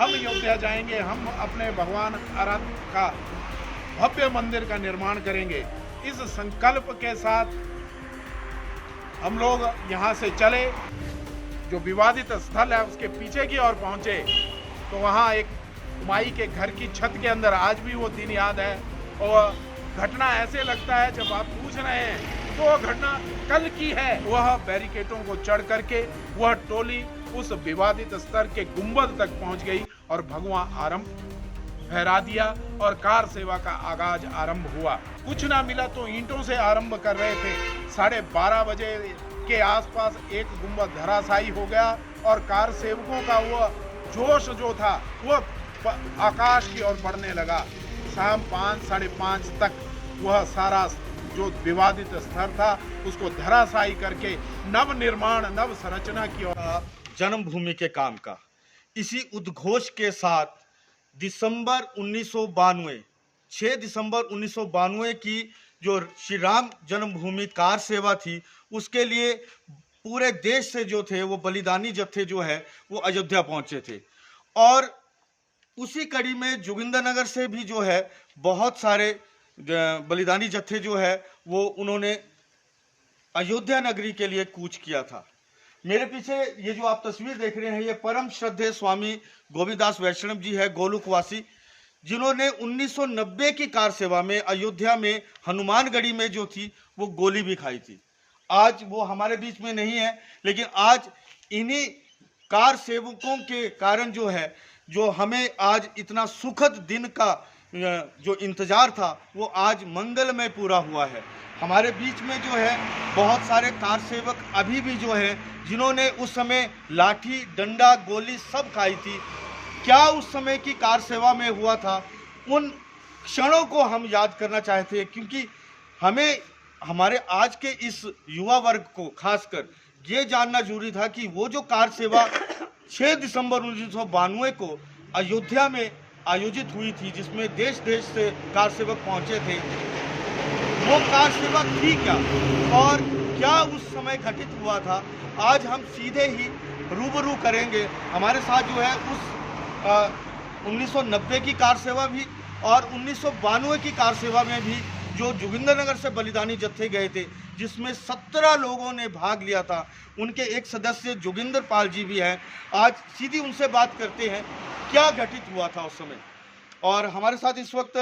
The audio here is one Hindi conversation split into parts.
हम अयोध्या जाएंगे, हम अपने भगवान आराध्य का भव्य मंदिर का निर्माण करेंगे। इस संकल्प के साथ हम लोग यहाँ से चले। जो विवादित स्थल है उसके पीछे की ओर पहुँचे तो वहाँ एक माई के घर की छत के अंदर आज भी वो दिन याद है। और घटना ऐसे लगता है जब आप पूछ रहे हैं तो वो घटना कल की है। वह बैरिकेडों को चढ़ करके वह टोली उस विवादित स्तर के गुंबद तक पहुंच गई और भगवा आरंभ फहरा दिया और कार सेवा का आगाज आरंभ हुआ। कुछ ना मिला तो ईंटों से आरंभ कर रहे थे। 12:30 बजे के आसपास एक गुंबद धराशायी हो गया और कार सेवकों का वह जोश जो था वह आकाश की ओर बढ़ने लगा। शाम 5, 5:30 तक वह सारा जो विवादित स्तर था उसको धराशायी करके नव निर्माण, नव संरचना की ओर जन्मभूमि के काम का इसी उद्घोष के साथ दिसंबर 1992 6 दिसंबर 1992 की जो श्री राम जन्मभूमि कार सेवा थी, उसके लिए पूरे देश से जो थे वो बलिदानी जत्थे जो है वो अयोध्या पहुंचे थे। और उसी कड़ी में जोगिंदरनगर से भी जो है बहुत सारे बलिदानी जत्थे जो है वो उन्होंने अयोध्या नगरी के लिए कूच किया था। मेरे पीछे ये जो आप तस्वीर देख रहे हैं ये परम श्रद्धेय स्वामी गोविंदास वैष्णव जी है, गोलुकवासी, जिन्होंने 1990 की कार सेवा में अयोध्या में हनुमानगढ़ी में जो थी वो गोली भी खाई थी। आज वो हमारे बीच में नहीं है, लेकिन आज इन्हीं कार सेवकों के कारण जो है, जो हमें आज इतना सुखद दिन का जो इंतजार था वो आज मंगलमय पूरा हुआ है। हमारे बीच में जो है बहुत सारे कार सेवक अभी भी जो है जिन्होंने उस समय लाठी, डंडा, गोली सब खाई थी। क्या उस समय की कार सेवा में हुआ था, उन क्षणों को हम याद करना चाहते हैं, क्योंकि हमें हमारे आज के इस युवा वर्ग को खासकर ये जानना जरूरी था कि वो जो कार सेवा 6 दिसंबर 1992 को अयोध्या में आयोजित हुई थी, जिसमें देश देश से कार सेवक पहुंचे थे, वो कार सेवा थी क्या और क्या उस समय घटित हुआ था, आज हम सीधे ही रूबरू करेंगे। हमारे साथ जो है उस 1990 की कार सेवा भी और 1992 की कार सेवा में भी जो जोगिंदरनगर से बलिदानी जत्थे गए थे, जिसमें 17 लोगों ने भाग लिया था, उनके एक सदस्य जोगिंदर पाल जी भी हैं। आज सीधी उनसे बात करते हैं क्या घटित हुआ था उस समय। और हमारे साथ इस वक्त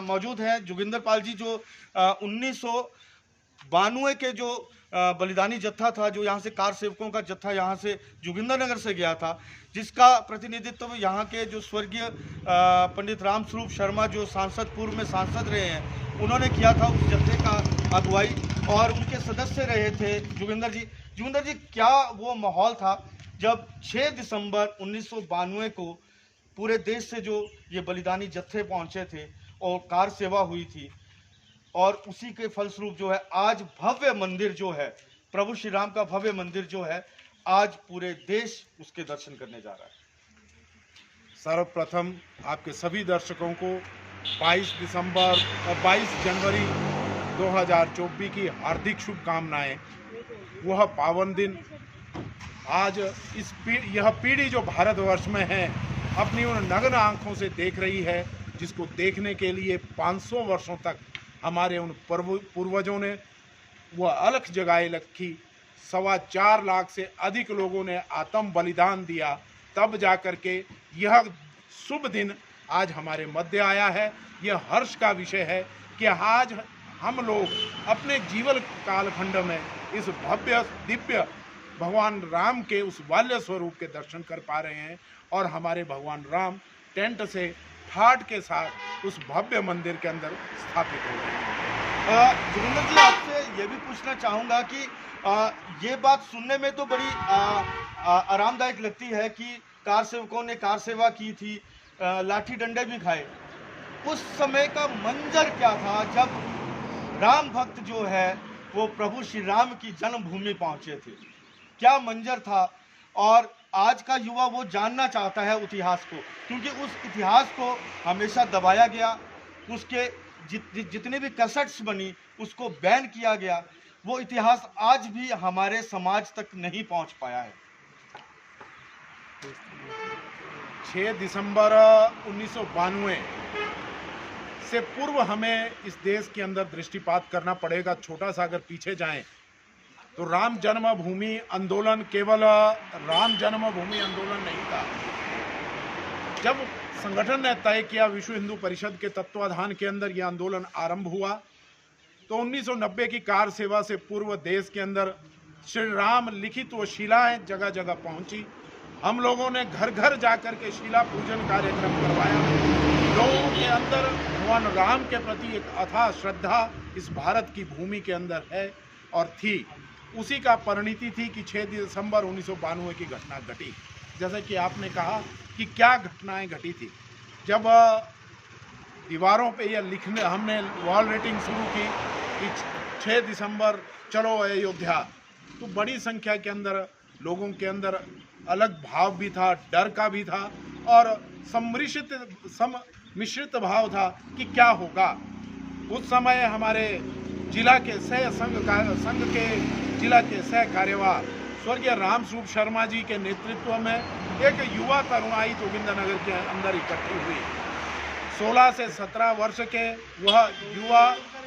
मौजूद हैं जोगिंदर पाल जी, जो 1992 के जो बलिदानी जत्था था, जो यहाँ से कार सेवकों का जत्था यहाँ से जोगिंदरनगर से गया था, जिसका प्रतिनिधित्व यहाँ के जो स्वर्गीय पंडित राम स्वरूप शर्मा जो सांसद, पूर्व में सांसद रहे हैं, उन्होंने किया था उस जत्थे का अगुवाई, और उनके सदस्य रहे थे जोगिंदर जी। जोगिंदर जी, क्या वो माहौल था जब 6 दिसंबर 1992 को पूरे देश से जो ये बलिदानी जत्थे पहुँचे थे और कार सेवा हुई थी, और उसी के फलस्वरूप जो है आज भव्य मंदिर जो है, प्रभु श्री राम का भव्य मंदिर जो है, आज पूरे देश उसके दर्शन करने जा रहा है। सर्वप्रथम आपके सभी दर्शकों को 22 दिसंबर और 22 जनवरी 2024 की हार्दिक शुभकामनाएं। वह पावन दिन आज यह पीढ़ी जो भारतवर्ष में है अपनी उन नग्न आंखों से देख रही है, जिसको देखने के लिए 500 वर्षों तक हमारे उन पूर्वजों ने वह अलख जगाए रखी। 4.25 लाख से अधिक लोगों ने आत्म बलिदान दिया, तब जाकर के यह शुभ दिन आज हमारे मध्य आया है। यह हर्ष का विषय है कि आज हम लोग अपने जीवन कालखंड में इस भव्य दिव्य भगवान राम के उस बाल्य स्वरूप के दर्शन कर पा रहे हैं, और हमारे भगवान राम टेंट से ठाट के साथ उस भव्य मंदिर के अंदर स्थापित हो गए हैं। जोगिंदर जी, आपसे ये भी पूछना चाहूँगा कि ये बात सुनने में तो बड़ी आरामदायक लगती है कि कार सेवकों ने कार सेवा की थी, लाठी डंडे भी खाए। उस समय का मंजर क्या था जब राम भक्त जो है वो प्रभु श्री राम की जन्मभूमि पहुंचे थे? क्या मंजर था? और आज का युवा वो जानना चाहता है इतिहास को, क्योंकि उस इतिहास को हमेशा दबाया गया, उसके जितने भी कैसेट्स बनी उसको बैन किया गया। वो इतिहास आज भी हमारे समाज तक नहीं पहुंच पाया है। 6 दिसंबर 1992 से पूर्व हमें इस देश के अंदर दृष्टिपात करना पड़ेगा। छोटा सा अगर पीछे जाएं तो राम जन्मभूमि आंदोलन केवल राम जन्मभूमि आंदोलन नहीं था। जब संगठन ने तय किया, विश्व हिंदू परिषद के तत्वाधान के अंदर यह आंदोलन आरंभ हुआ, तो 1990 की कार सेवा से पूर्व देश के अंदर श्री राम लिखित वो शिलाएं जगह जगह पहुंची। हम लोगों ने घर घर जाकर के शिला पूजन कार्यक्रम करवाया। लोगों के अंदर भगवान राम के प्रति एक अथाह श्रद्धा इस भारत की भूमि के अंदर है और थी। उसी का परिणति थी कि 6 दिसंबर 1992 की घटना घटी। जैसे कि आपने कहा कि क्या घटनाएं घटी थी। जब दीवारों पे यह लिखने हमने वॉल रेटिंग शुरू की कि 6 दिसंबर चलो अयोध्या, तो बड़ी संख्या के अंदर लोगों के अंदर अलग भाव भी था, डर का भी था और मिश्रित भाव था कि क्या होगा। उस समय हमारे जिला के संघ के जिला के सह कार्यवाह स्वर्गीय राम स्वरूप शर्मा जी के नेतृत्व में एक युवा तरुणाई जोगिंद्रनगर के अंदर इकट्ठी हुई। 16 से 17 वर्ष के वह युवा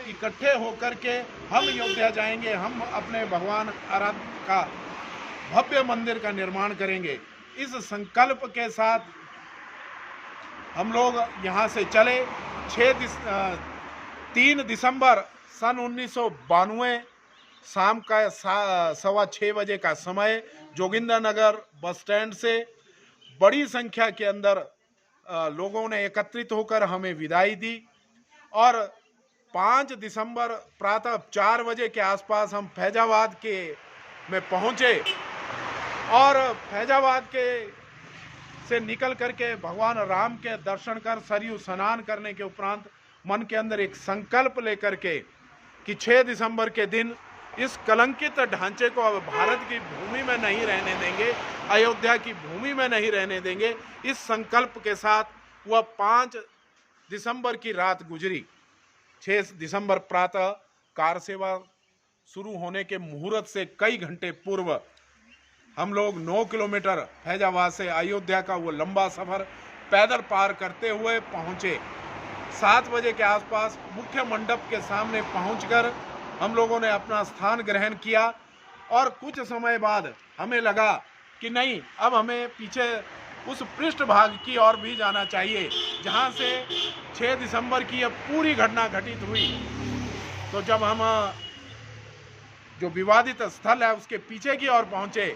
इकट्ठे होकर के हम अयोध्या जाएंगे, हम अपने भगवान आराध्य का भव्य मंदिर का निर्माण करेंगे। इस संकल्प के साथ हम लोग यहाँ से चले। 3 दिसंबर सन 1992 शाम का 6:15 बजे का समय जोगिंद्रनगर बस स्टैंड से बड़ी संख्या के अंदर लोगों ने एकत्रित होकर हमें विदाई दी और 5 दिसंबर प्रातः 4 बजे के आसपास हम फैजाबाद में पहुंचे और फैजाबाद से निकल करके भगवान राम के दर्शन कर सरयू स्नान करने के उपरांत मन के अंदर एक संकल्प लेकर के कि 6 दिसंबर के दिन इस कलंकित ढांचे को अब भारत की भूमि में नहीं रहने देंगे, अयोध्या की भूमि में नहीं रहने देंगे। इस संकल्प के साथ वह 5 दिसंबर की रात गुजरी। 6 दिसंबर प्रातः कार सेवा शुरू होने के मुहूर्त से कई घंटे पूर्व हम लोग 9 किलोमीटर फैजाबाद से अयोध्या का वो लंबा सफर पैदल पार करते हुए पहुंचे। 7 बजे के आसपास मुख्य मंडप के सामने पहुंचकर हम लोगों ने अपना स्थान ग्रहण किया और कुछ समय बाद हमें लगा कि नहीं, अब हमें पीछे उस पृष्ठभाग की ओर भी जाना चाहिए जहां से 6 दिसंबर की यह पूरी घटना घटित हुई। तो जब हम जो विवादित स्थल है उसके पीछे की ओर पहुंचे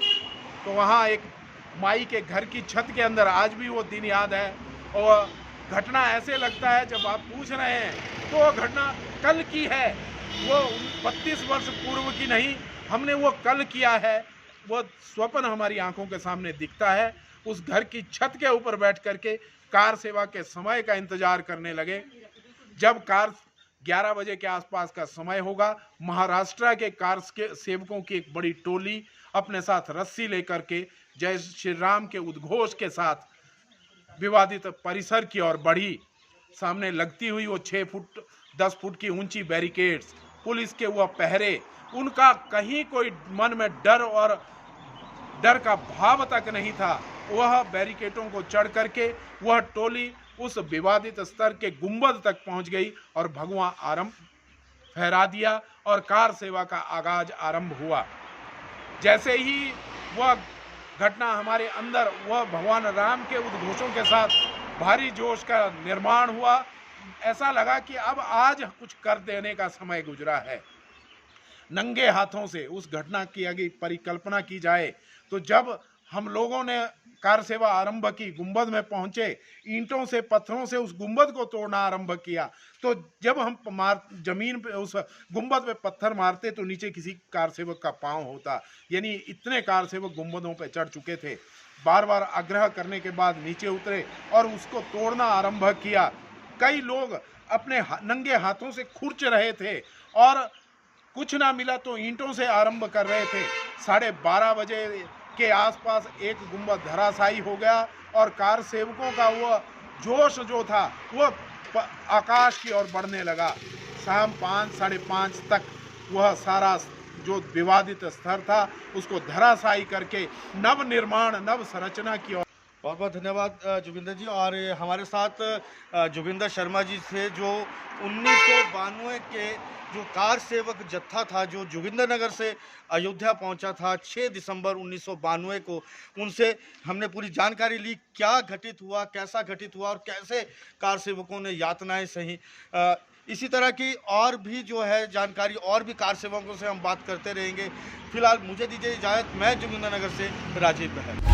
तो वहां एक माई के घर की छत के अंदर आज भी वो दिन याद है। और घटना ऐसे लगता है, जब आप पूछ रहे हैं तो वो घटना कल की है, वो 32 वर्ष पूर्व की नहीं, हमने वो कल किया है। वो स्वप्न हमारी आंखों के सामने दिखता है। उस घर की छत के ऊपर बैठ करके कार सेवा के समय का इंतजार करने लगे। जब कार 11 बजे के आसपास का समय होगा, महाराष्ट्र के कार के सेवकों की एक बड़ी टोली अपने साथ रस्सी लेकर के जय श्री राम के उद्घोष के साथ विवादित परिसर की ओर बढ़ी। सामने लगती हुई वो 6 फुट 10 फुट की ऊंची बैरिकेड्स, पुलिस के वह पहरे, उनका कहीं कोई मन में डर का भाव तक नहीं था। वह बैरिकेडों को चढ़ करके वह टोली उस विवादित स्तर के गुंबद तक पहुंच गई और भगवा आरंभ फहरा दिया और कार सेवा का आगाज आरंभ हुआ। जैसे ही वह घटना हमारे अंदर वह भगवान राम के उद्घोषों के साथ भारी जोश का निर्माण हुआ, ऐसा लगा कि अब आज कुछ कर देने का समय गुजरा है। नंगे हाथों से उस घटना की अगर परिकल्पना की जाए तो जब हम लोगों ने कार सेवा आरंभ की, गुंबद में पहुंचे, ईंटों से पत्थरों से उस गुंबद को तोड़ना आरंभ किया, तो जब हम जमीन पे उस गुंबद पे पत्थर मारते तो नीचे किसी कार सेवक का पांव होता। यानी इतने कार सेवक गुंबदों पे चढ़ चुके थे। बार बार आग्रह करने के बाद नीचे उतरे और उसको तोड़ना आरंभ किया। कई लोग अपने नंगे हाथों से खुरच रहे थे और कुछ ना मिला तो ईंटों से आरंभ कर रहे थे। 12:30 बजे के आसपास एक गुंबद धराशायी हो गया और कार सेवकों का वो जोश जो था वो आकाश की ओर बढ़ने लगा। शाम 5 साढ़े 5 तक वह सारा जो विवादित स्तर था उसको धराशायी करके नव निर्माण नव संरचना की ओर बहुत बहुत धन्यवाद जोगिंदर जी। और हमारे साथ जोगिंदर शर्मा जी थे, जो 1992 के जो कार सेवक जत्था था जो जोगिंदर नगर से अयोध्या पहुंचा था 6 दिसंबर 1992 को। उनसे हमने पूरी जानकारी ली, क्या घटित हुआ, कैसा घटित हुआ और कैसे कार सेवकों ने यातनाएं सही। इसी तरह की और भी जो है जानकारी और भी कार सेवकों से हम बात करते रहेंगे। फिलहाल मुझे दीजिए इजाज़त, मैं जोगिंदर नगर से राजीव बहल।